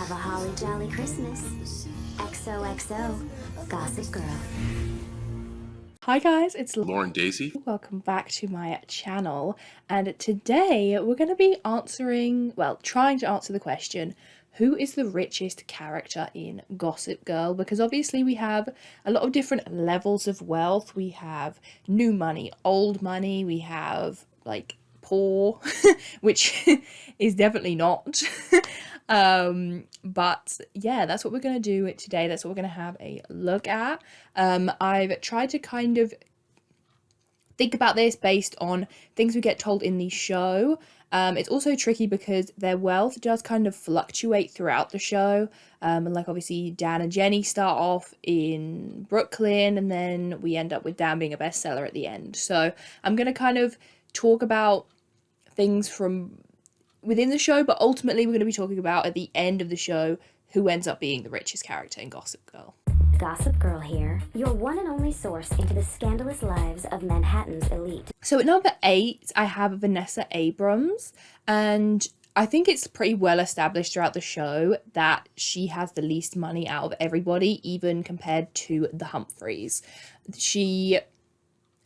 Have a holly jolly Christmas. XOXO, Gossip Girl. Hi guys, it's Lauren Daisy. Welcome back to my channel, and today we're going to be trying to answer the question, who is the richest character in Gossip Girl? Because obviously we have a lot of different levels of wealth. We have new money, old money, we have like poor, which is definitely not. But yeah, that's what we're going to do today. That's what we're going to have a look at. I've tried to kind of think about this based on things we get told in the show. It's also tricky because their wealth does kind of fluctuate throughout the show. And like obviously Dan and Jenny start off in Brooklyn, and then we end up with Dan being a bestseller at the end. So I'm going to kind of talk about things from within the show, but ultimately we're going to be talking about at the end of the show who ends up being the richest character in Gossip Girl. Gossip Girl here, your one and only source into the scandalous lives of Manhattan's elite. So at number 8, I have Vanessa Abrams, and I think it's pretty well established throughout the show that she has the least money out of everybody, even compared to the Humphreys. She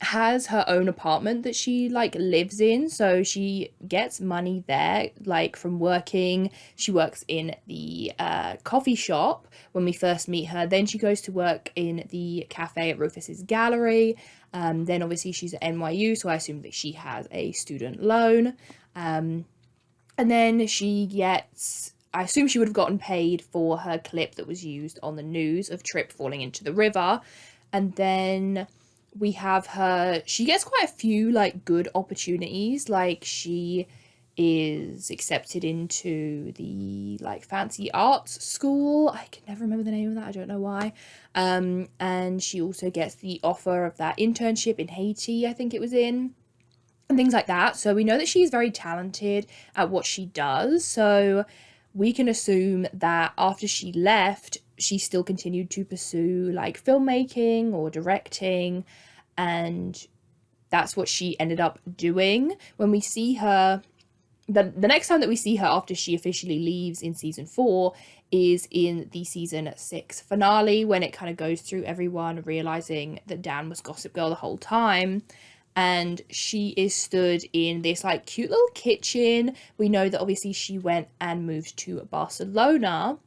has her own apartment that she lives in, so she gets money there, from working. She works in the coffee shop when we first meet her. Then she goes to work in the cafe at Rufus's gallery. Then obviously she's at NYU, so I assume that she has a student loan. And then I assume she would have gotten paid for her clip that was used on the news of Tripp falling into the river. And then we have her, she gets quite a few good opportunities. She is accepted into the fancy arts school. I can never remember the name of that, I don't know why. And she also gets the offer of that internship in Haiti, I think it was in, and things like that. So we know that she's very talented at what she does, so we can assume that after she left, she still continued to pursue filmmaking or directing, and that's what she ended up doing. When we see her, the next time that we see her after she officially leaves in season 4 is in the season 6 finale, when it kind of goes through everyone realizing that Dan was Gossip Girl the whole time. And she is stood in this cute little kitchen. We know that obviously she went and moved to Barcelona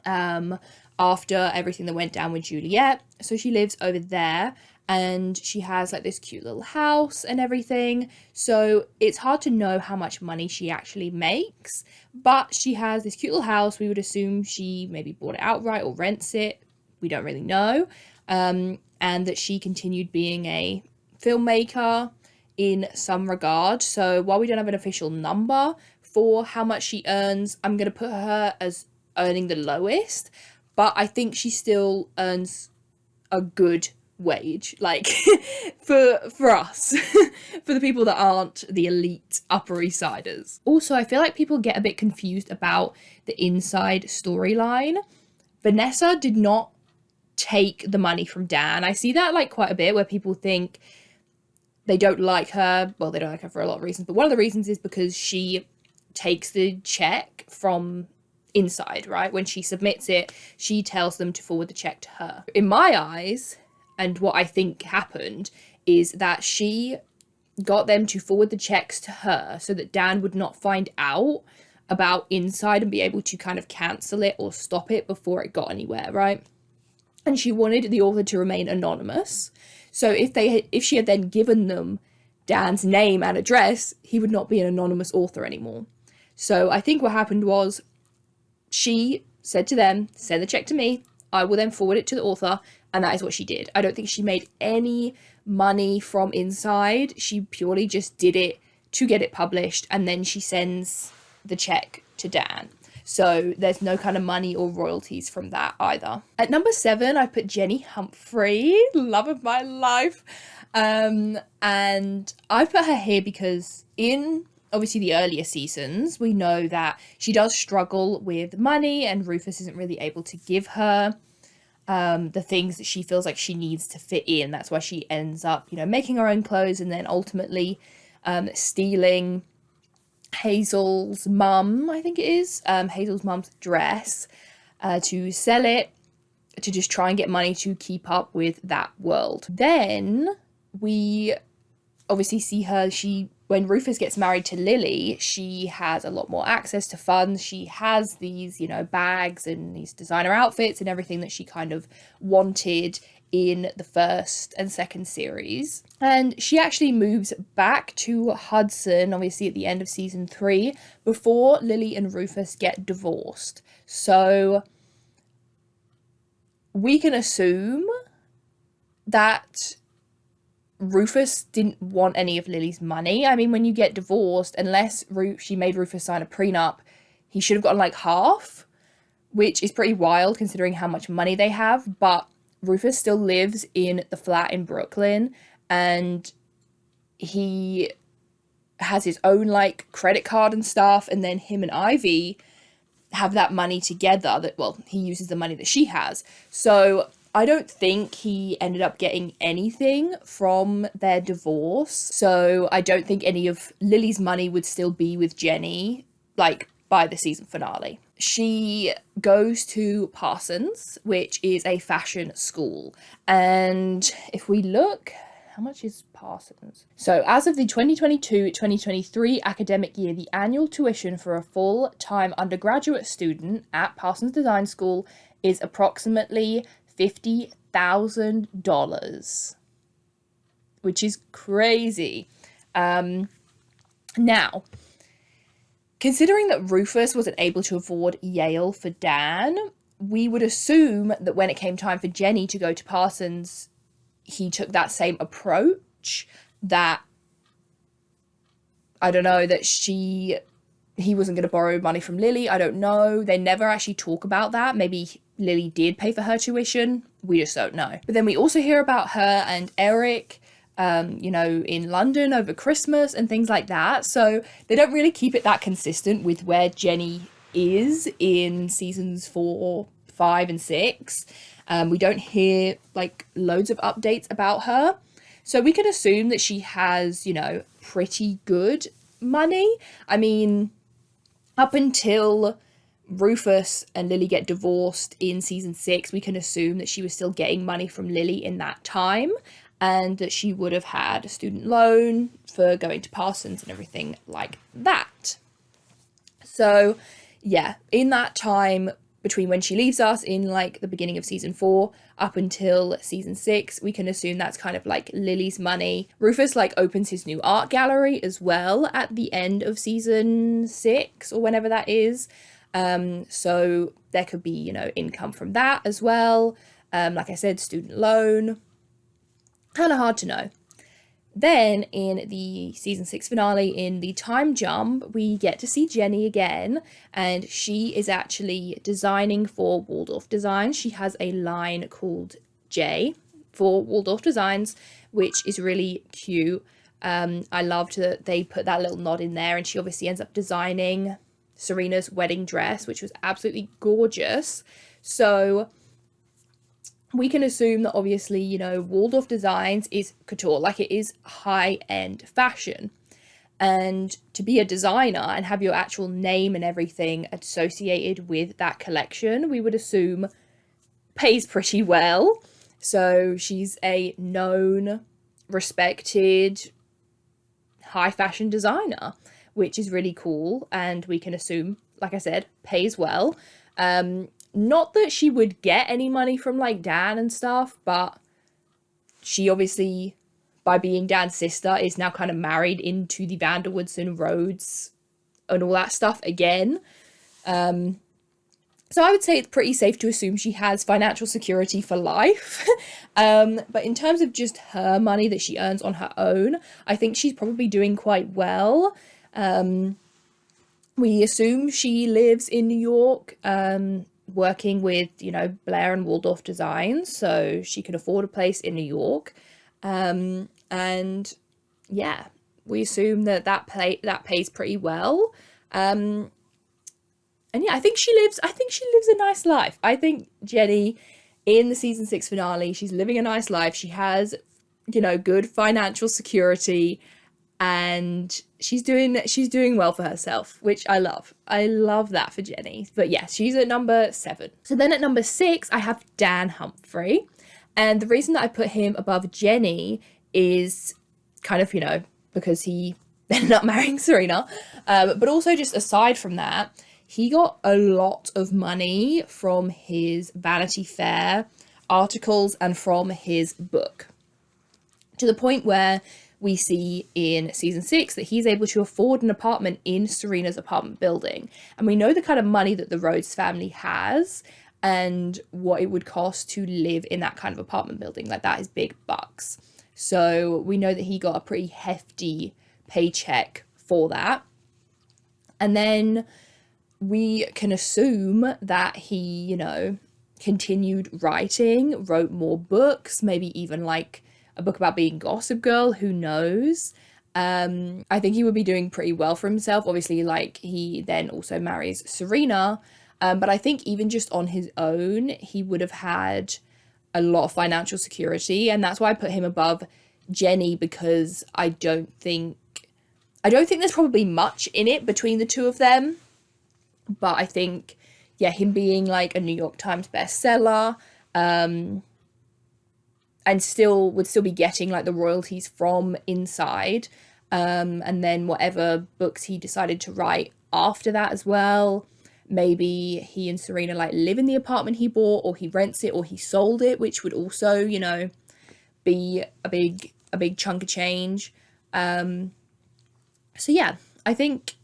after everything that went down with Juliet. So she lives over there, and she has this cute little house and everything. So it's hard to know how much money she actually makes, but she has this cute little house. We would assume she maybe bought it outright or rents it. We don't really know. And that she continued being a filmmaker in some regard. So while we don't have an official number for how much she earns, I'm going to put her as earning the lowest, but I think she still earns a good wage, for us, for the people that aren't the elite Upper East Siders. Also, I feel like people get a bit confused about the inside storyline. Vanessa did not take the money from Dan. I see that quite a bit, where people think they don't like her. Well, they don't like her for a lot of reasons, but one of the reasons is because she takes the check from inside, right? When she submits it, she tells them to forward the check to her. In my eyes, and what I think happened, is that she got them to forward the checks to her so that Dan would not find out about inside and be able to kind of cancel it or stop it before it got anywhere, right? And she wanted the author to remain anonymous. So if she had then given them Dan's name and address, he would not be an anonymous author anymore. So I think what happened was she said to them, send the check to me, I will then forward it to the author, and that is what she did. I don't think she made any money from inside. She purely just did it to get it published, and then she sends the check to Dan. So there's no kind of money or royalties from that either. At number 7, I put Jenny Humphrey, love of my life. And I put her here because in obviously the earlier seasons, we know that she does struggle with money, and Rufus isn't really able to give her the things that she feels like she needs to fit in. That's why she ends up, making her own clothes, and then ultimately stealing Hazel's mum, I think it is, Hazel's mum's dress, to sell it, to just try and get money to keep up with that world. Then we obviously see her, when Rufus gets married to Lily, she has a lot more access to funds. She has these, bags and these designer outfits and everything that she kind of wanted in the first and second series. And she actually moves back to Hudson, obviously at the end of season 3, before Lily and Rufus get divorced. So we can assume that Rufus didn't want any of Lily's money. I mean, when you get divorced, unless she made Rufus sign a prenup, he should have gotten like half, which is pretty wild considering how much money they have. But Rufus still lives in the flat in Brooklyn, and he has his own like credit card and stuff, and then him and Ivy have that money together he uses the money that she has. So I don't think he ended up getting anything from their divorce. So I don't think any of Lily's money would still be with Jenny, like, by the season finale. She goes to Parsons, which is a fashion school. And if we look, how much is Parsons? So as of the 2022-2023 academic year, the annual tuition for a full-time undergraduate student at Parsons Design School is approximately $50,000, which is crazy. Now, considering that Rufus wasn't able to afford Yale for Dan, we would assume that when it came time for Jenny to go to Parsons, he took that same approach, that, I don't know, that he wasn't going to borrow money from Lily. I don't know. They never actually talk about that. Maybe Lily did pay for her tuition. We just don't know. But then we also hear about her and Eric, in London over Christmas and things like that. So they don't really keep it that consistent with where Jenny is in seasons 4, 5, and 6. We don't hear like loads of updates about her. So we can assume that she has, pretty good money. I mean, up until Rufus and Lily get divorced in season 6, we can assume that she was still getting money from Lily in that time, and that she would have had a student loan for going to Parsons and everything like that. So yeah, in that time between when she leaves us in like the beginning of season 4 up until season 6, we can assume that's kind of like Lily's money. Rufus like opens his new art gallery as well at the end of season 6 or whenever that is. So there could be, income from that as well. Like I said, student loan, kind of hard to know. Then in the season 6 finale, in the time jump, we get to see Jenny again, and she is actually designing for Waldorf Designs. She has a line called J for Waldorf Designs, which is really cute. I loved that they put that little nod in there, and she obviously ends up designing Serena's wedding dress, which was absolutely gorgeous. So we can assume that obviously, Waldorf Designs is couture, like it is high-end fashion. And to be a designer and have your actual name and everything associated with that collection, we would assume pays pretty well. So she's a known, respected, high fashion designer, which is really cool. And we can assume, like I said, pays well. Not that she would get any money from like Dan and stuff, but she obviously, by being Dan's sister, is now kind of married into the Woodsen Rhodes and all that stuff again. So I would say it's pretty safe to assume she has financial security for life. But in terms of just her money that she earns on her own, I think she's probably doing quite well. We assume she lives in New York, working with, Blair and Waldorf Designs, so she can afford a place in New York. And yeah, we assume that pays pretty well. And yeah, I think she lives a nice life. I think Jenny, in the season 6 finale, she's living a nice life. She has, good financial security. and she's doing well for herself, which I love that for Jenny. But yes, she's at number 7. So then at number 6 I have Dan Humphrey, and the reason that I put him above Jenny is kind of, because he ended up marrying Serena, but also just aside from that, he got a lot of money from his Vanity Fair articles and from his book, to the point where we see in season 6 that he's able to afford an apartment in Serena's apartment building. And we know the kind of money that the Rhodes family has and what it would cost to live in that kind of apartment building. Like, that is big bucks. So we know that he got a pretty hefty paycheck for that. And then we can assume that he, continued writing, wrote more books, maybe even like a book about being Gossip Girl, who knows. I think he would be doing pretty well for himself. Obviously, like, he then also marries Serena, but I think even just on his own, he would have had a lot of financial security, and that's why I put him above Jenny, because I don't think there's probably much in it between the two of them. But I think, him being like a New York Times bestseller, and would still be getting like the royalties from Inside, and then whatever books he decided to write after that as well. Maybe he and Serena like live in the apartment he bought, or he rents it, or he sold it, which would also, be a big chunk of change. So yeah, I think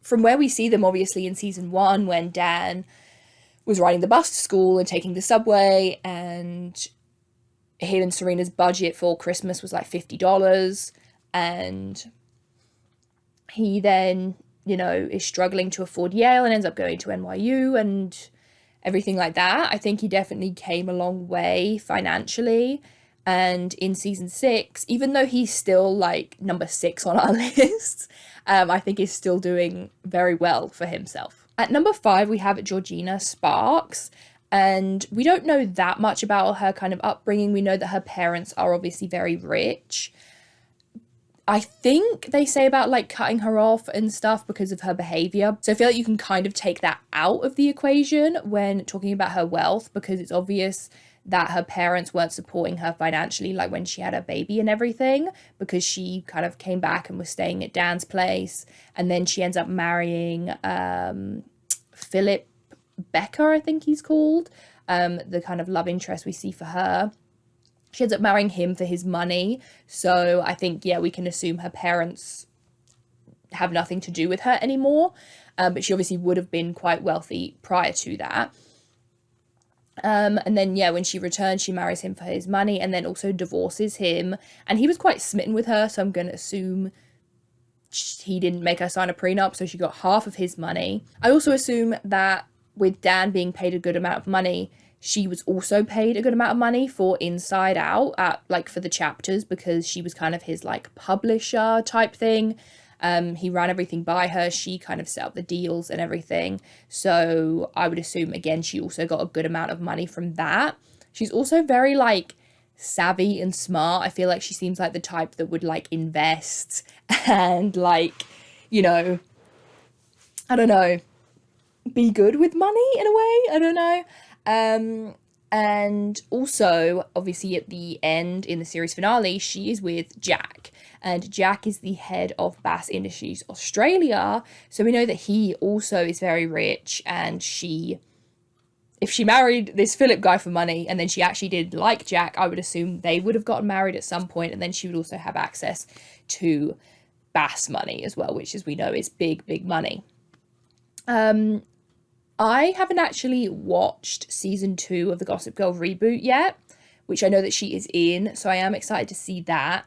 from where we see them, obviously in season 1, when Dan was riding the bus to school and taking the subway, and him and Serena's budget for Christmas was like $50, and he then, is struggling to afford Yale and ends up going to NYU and everything like that. I think he definitely came a long way financially. And in season 6, even though he's still like number 6 on our list, I think he's still doing very well for himself. At number 5, we have Georgina Sparks. And we don't know that much about her kind of upbringing. We know that her parents are obviously very rich. I think they say about like cutting her off and stuff because of her behavior. So I feel like you can kind of take that out of the equation when talking about her wealth, because it's obvious that her parents weren't supporting her financially, like when she had her baby and everything, because she kind of came back and was staying at Dan's place. And then she ends up marrying Philip Becker, I think he's called, the kind of love interest we see for her. She ends up marrying him for his money. So I think, we can assume her parents have nothing to do with her anymore. But she obviously would have been quite wealthy prior to that. And then, when she returns, she marries him for his money and then also divorces him. And he was quite smitten with her, so I'm going to assume he didn't make her sign a prenup, so she got half of his money. I also assume that with Dan being paid a good amount of money, she was also paid a good amount of money for Inside Out, for the chapters, because she was kind of his like publisher type thing. He ran everything by her. She kind of set up the deals and everything. So I would assume, again, she also got a good amount of money from that. She's also very like savvy and smart. I feel like she seems like the type that would like invest and like, I don't know, be good with money in a way. I don't know. And also, obviously, at the end, in the series finale, she is with Jack. And Jack is the head of Bass Industries Australia. So we know that he also is very rich. And if she married this Philip guy for money, and then she actually did like Jack, I would assume they would have gotten married at some point. And then she would also have access to Bass money as well, which, as we know, is big, big money. I haven't actually watched season 2 of the Gossip Girl reboot yet, which I know that she is in, so I am excited to see that.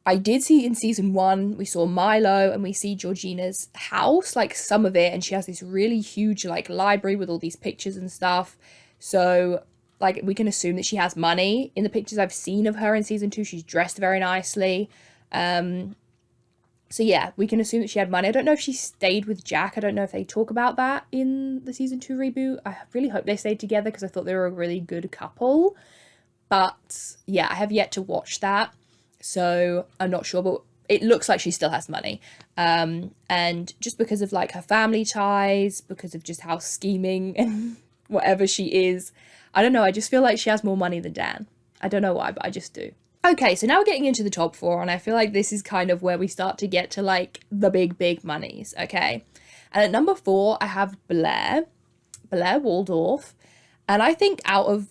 I did see in season 1, we saw Milo and we see Georgina's house, like some of it, and she has this really huge like library with all these pictures and stuff. So like we can assume that she has money. In the pictures I've seen of her in season 2, she's dressed very nicely. So yeah, we can assume that she had money. I don't know if she stayed with Jack. I don't know if they talk about that in the season 2 reboot. I really hope they stayed together because I thought they were a really good couple. But yeah, I have yet to watch that. So I'm not sure. But it looks like she still has money. And just because of like her family ties, because of just how scheming and whatever she is, I don't know, I just feel like she has more money than Dan. I don't know why, but I just do. Okay, so now we're getting into the top 4, and I feel like this is kind of where we start to get to like the big monies, okay? And at number 4, I have Blair Waldorf. And I think out of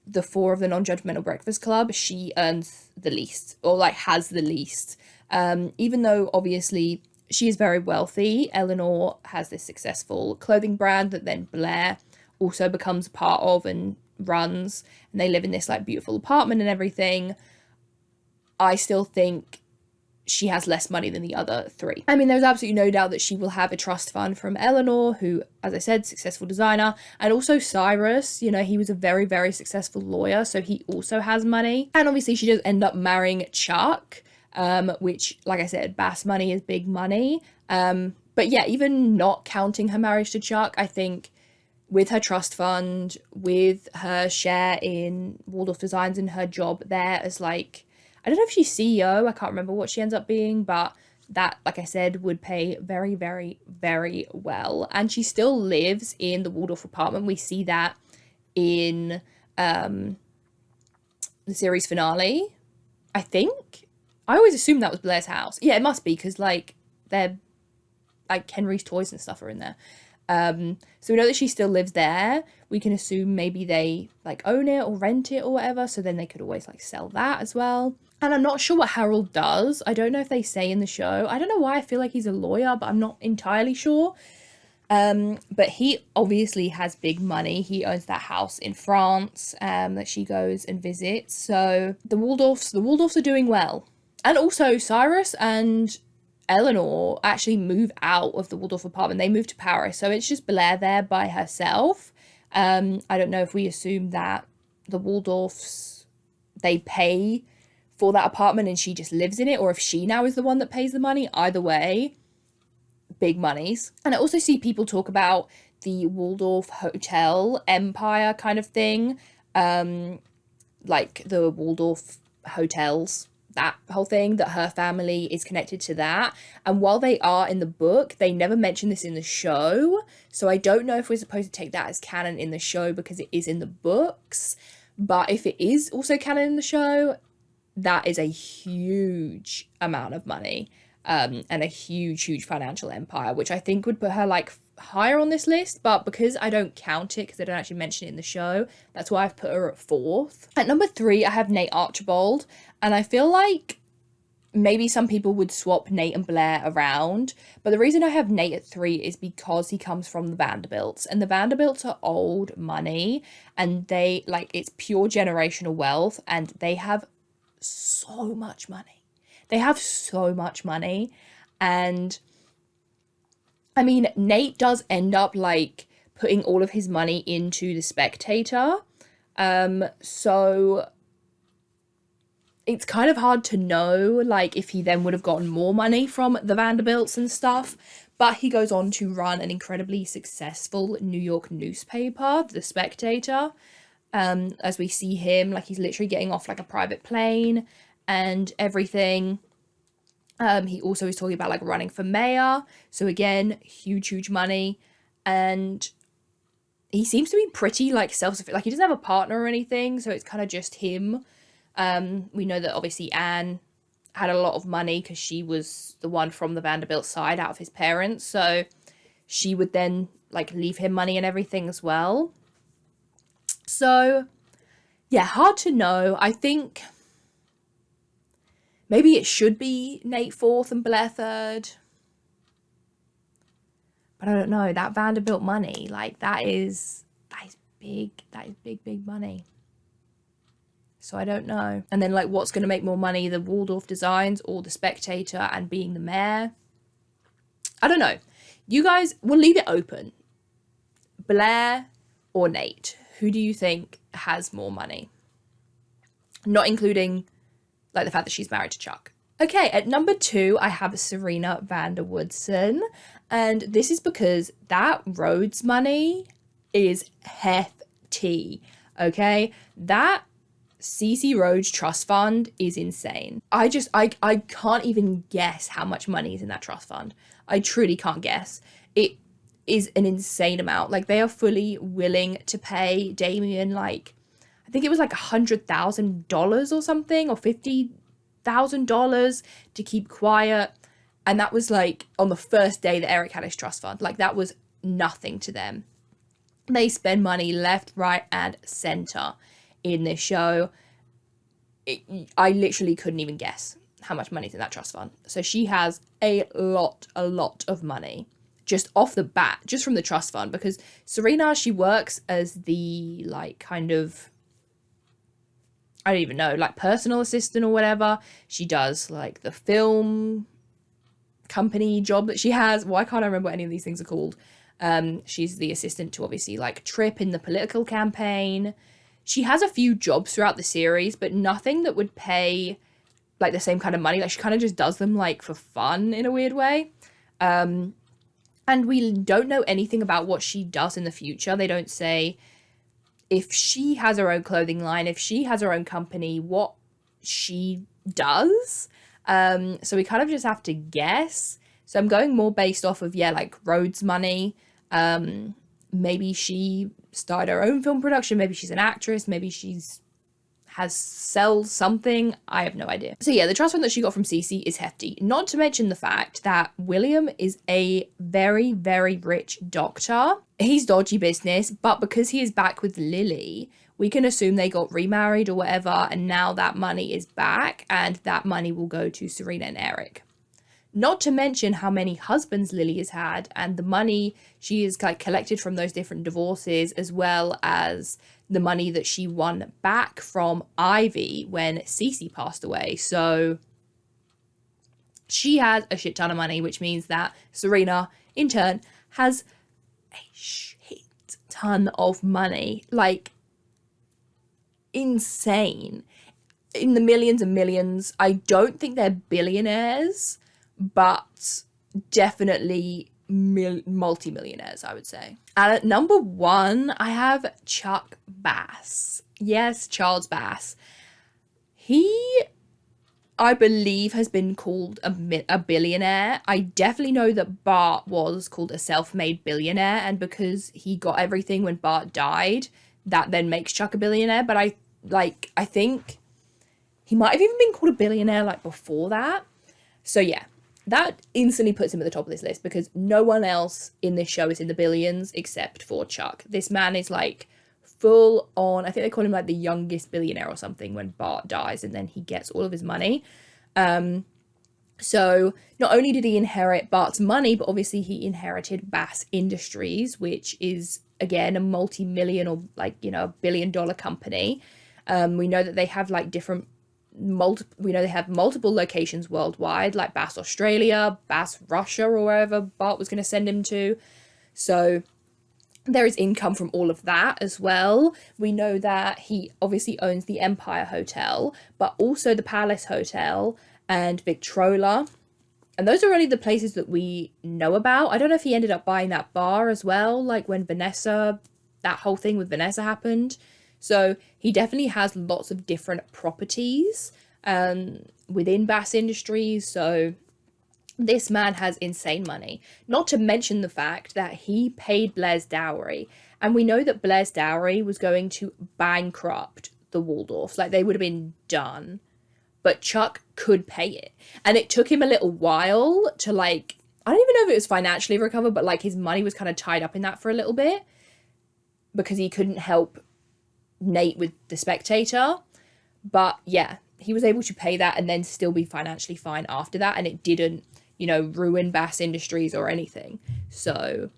the 4 of the Non-Judgmental Breakfast Club, she earns the least, or like has the least. Even though obviously she is very wealthy, Eleanor has this successful clothing brand that then Blair also becomes part of and runs, and they live in this like beautiful apartment and everything. I still think she has less money than the other 3. I mean, there's absolutely no doubt that she will have a trust fund from Eleanor, who, as I said, successful designer, and also Cyrus, you know, he was a very successful lawyer, so he also has money. And obviously she does end up marrying Chuck, which, like I said, Bass money is big money. But yeah, even not counting her marriage to Chuck, I think with her trust fund, with her share in Waldorf Designs and her job there as like, I don't know if she's CEO, I can't remember what she ends up being, but that, like I said, would pay very well. And she still lives in the Waldorf apartment. We see that in the series finale, I think. I always assumed that was Blair's house. Yeah, it must be, because like they're like Henry's toys and stuff are in there. So we know that she still lives there. We can assume maybe they like own it or rent it or whatever, so then they could always like sell that as well. And I'm not sure what Harold does. I don't know if they say in the show. I don't know why I feel like he's a lawyer, but I'm not entirely sure. But he obviously has big money. He owns that house in France that she goes and visits. So the Waldorfs are doing well. And also Cyrus and Eleanor actually move out of the Waldorf apartment. They move to Paris. So it's just Blair there by herself. I don't know if we assume that the Waldorfs, they pay for that apartment and she just lives in it, or if she now is the one that pays the money. Either way, big monies. And I also see people talk about the Waldorf hotel empire kind of thing, like the Waldorf hotels, that whole thing, that her family is connected to that. And while they are in the book, they never mention this in the show, so I don't know if we're supposed to take that as canon in the show because it is in the books. But if it is also canon in the show, that is a huge amount of money, and a huge financial empire, which I think would put her like higher on this list. But because I don't count it, because they don't actually mention it in the show, that's why I've put her at 4th. At number 3, I have Nate Archibald, and I feel like maybe some people would swap Nate and Blair around, but the reason I have Nate at 3 is because he comes from the Vanderbilts, and the Vanderbilts are old money, and they like, it's pure generational wealth, and they have so much money. They have so much money. And I mean, Nate does end up like putting all of his money into the Spectator. So it's kind of hard to know like if he then would have gotten more money from the Vanderbilts and stuff. But he goes on to run an incredibly successful New York newspaper, The Spectator. As we see him, like he's literally getting off like a private plane and everything. He also is talking about like running for mayor. So again, huge money. And he seems to be pretty like self-sufficient. Like he doesn't have a partner or anything. So it's kind of just him. We know that obviously Anne had a lot of money because she was the one from the Vanderbilt side out of his parents. So she would then like leave him money and everything as well. So, yeah, hard to know. I think maybe it should be Nate 4th and Blair 3rd. But I don't know. That Vanderbilt money, like that is big. That is big money. So I don't know. And then like what's going to make more money, the Waldorf Designs or the Spectator and being the mayor? I don't know. You guys, we'll leave it open. Blair or Nate? Who do you think has more money? Not including like the fact that she's married to Chuck. Okay, at number 2, I have Serena van der Woodsen. And this is because that Rhodes money is hefty. Okay? That CC Rhodes Trust Fund is insane. I can't even guess how much money is in that trust fund. I truly can't guess. It is an insane amount. Like, they are fully willing to pay Damien, like, I think it was like $100,000 or something, or $50,000 to keep quiet. And that was like on the first day that Eric had his trust fund. Like, that was nothing to them. They spend money left, right, and center in this show. I literally couldn't even guess how much money's in that trust fund. So she has a lot of money just off the bat, just from the trust fund, because Serena, she works as the, like, kind of, I don't even know, like, personal assistant or whatever. She does, like, the film company job that she has. Why can't I remember what any of these things are called? She's the assistant to, obviously, like, Trip in the political campaign. She has a few jobs throughout the series, but nothing that would pay, like, the same kind of money. Like, she kind of just does them, like, for fun in a weird way. And we don't know anything about what she does in the future. They don't say if she has her own clothing line, if she has her own company, what she does. So we kind of just have to guess. So I'm going more based off of, like, Rhodes money. Maybe she started her own film production. Maybe she's an actress. Maybe sells something. I have no idea. So yeah, the trust fund that she got from Cece is hefty. Not to mention the fact that William is a very, very rich doctor. He's dodgy business, but because he is back with Lily, we can assume they got remarried or whatever, and now that money is back, and that money will go to Serena and Eric. Not to mention how many husbands Lily has had, and the money she has, like, collected from those different divorces, as well as the money that she won back from Ivy when Cece passed away. So she has a shit ton of money, which means that Serena, in turn, has a shit ton of money. Like, insane. In the millions and millions. I don't think they're billionaires, but definitely multi-millionaires, I would say. And at number 1, I have Chuck Bass. Yes, Charles Bass. He, I believe, has been called a billionaire. I definitely know that Bart was called a self-made billionaire, and because he got everything when Bart died, that then makes Chuck a billionaire. But I think he might have even been called a billionaire, like, before that. So yeah, that instantly puts him at the top of this list, because no one else in this show is in the billions except for Chuck. This man is, like, full on, I think they call him, like, the youngest billionaire or something when Bart dies, and then he gets all of his money. So not only did he inherit Bart's money, but obviously he inherited Bass Industries, which is, again, a multi-million or, like, you know, $1 billion company. We know that they have, like, they have multiple locations worldwide, like Bass Australia, Bass Russia, or wherever Bart was going to send him to. So there is income from all of that as well. We know that he obviously owns the Empire Hotel, but also the Palace Hotel and Victrola. And those are only the places that we know about. I don't know if he ended up buying that bar as well, like when that whole thing with Vanessa happened. So he definitely has lots of different properties within Bass Industries. So this man has insane money. Not to mention the fact that he paid Blair's dowry. And we know that Blair's dowry was going to bankrupt the Waldorfs. Like, they would have been done. But Chuck could pay it. And it took him a little while to, like, I don't even know if it was financially recover, but, like, his money was kind of tied up in that for a little bit, because he couldn't help Nate with The Spectator. But yeah, he was able to pay that and then still be financially fine after that, and it didn't, you know, ruin Bass Industries or anything. So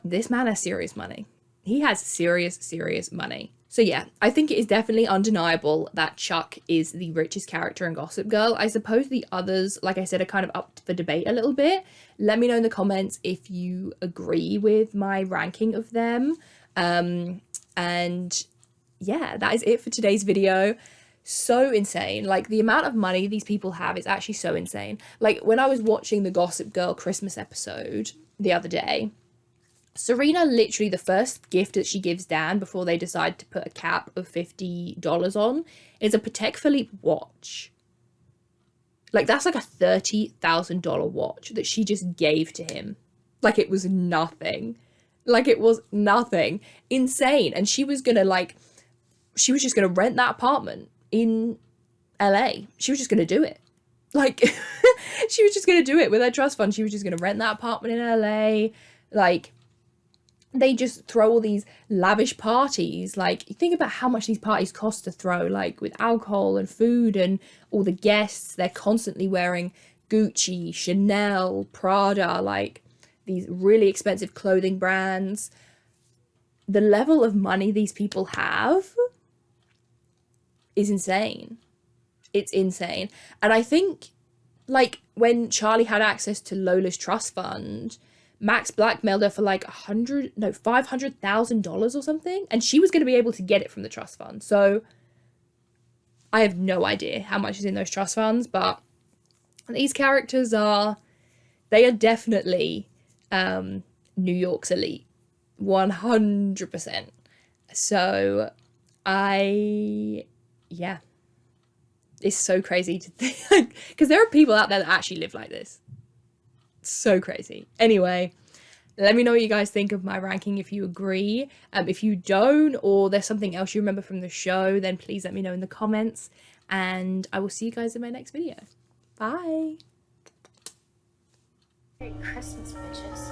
this man has serious money. He has serious money. So yeah, I think it is definitely undeniable that Chuck is the richest character in Gossip Girl. I suppose the others, like I said, are kind of up for debate a little bit. Let me know in the comments if you agree with my ranking of them. And yeah, that is it for today's video. So insane. Like, the amount of money these people have is actually so insane. Like, when I was watching the Gossip Girl Christmas episode the other day, Serena, literally the first gift that she gives Dan before they decide to put a cap of $50 on is a Patek Philippe watch. Like, that's like a $30,000 watch that she just gave to him. Like, it was nothing. Like, it was nothing. Insane. And she was just gonna rent that apartment in LA. She was just gonna do it. Like, she was just gonna do it with her trust fund. She was just gonna rent that apartment in LA. Like, they just throw all these lavish parties. Like, you think about how much these parties cost to throw, like with alcohol and food and all the guests. They're constantly wearing Gucci, Chanel, Prada, like these really expensive clothing brands. The level of money these people have is insane. It's insane. And I think, like, when Charlie had access to Lola's trust fund, Max blackmailed her for like $500,000 or something, and she was going to be able to get it from the trust fund. So I have no idea how much is in those trust funds, but these characters they are definitely New York's elite, 100%. So yeah, it's so crazy to think, because there are people out there that actually live like this. So crazy. Anyway, let me know what you guys think of my ranking, if you agree. If you don't, or there's something else you remember from the show, then please let me know in the comments, and I will see you guys in my next video. Bye. Merry Christmas, bitches.